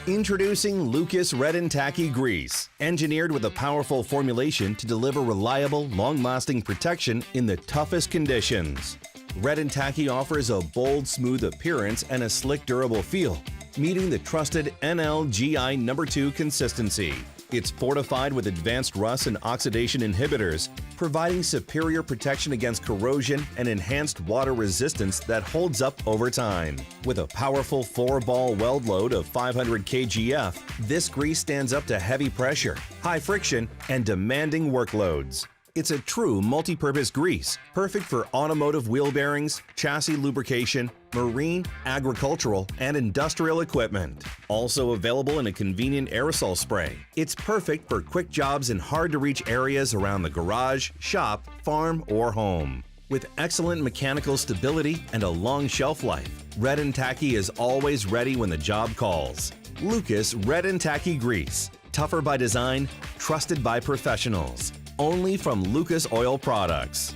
Introducing Lucas Red and Tacky Grease, engineered with a powerful formulation to deliver reliable, long-lasting protection in the toughest conditions. Red and Tacky offers a bold, smooth appearance and a slick, durable feel, meeting the trusted NLGI No. 2 consistency. It's fortified with advanced rust and oxidation inhibitors, providing superior protection against corrosion and enhanced water resistance that holds up over time. With a powerful 4-ball weld load of 500 kgf, this grease stands up to heavy pressure, high friction, and demanding workloads. It's a true multi-purpose grease, perfect for automotive wheel bearings, chassis lubrication, marine, agricultural, and industrial equipment. Also available in a convenient aerosol spray, it's perfect for quick jobs in hard-to-reach areas around the garage, shop, farm, or home. With excellent mechanical stability and a long shelf life, Red and Tacky is always ready when the job calls. Lucas Red and Tacky Grease. Tougher by design, trusted by professionals. Only from Lucas Oil Products.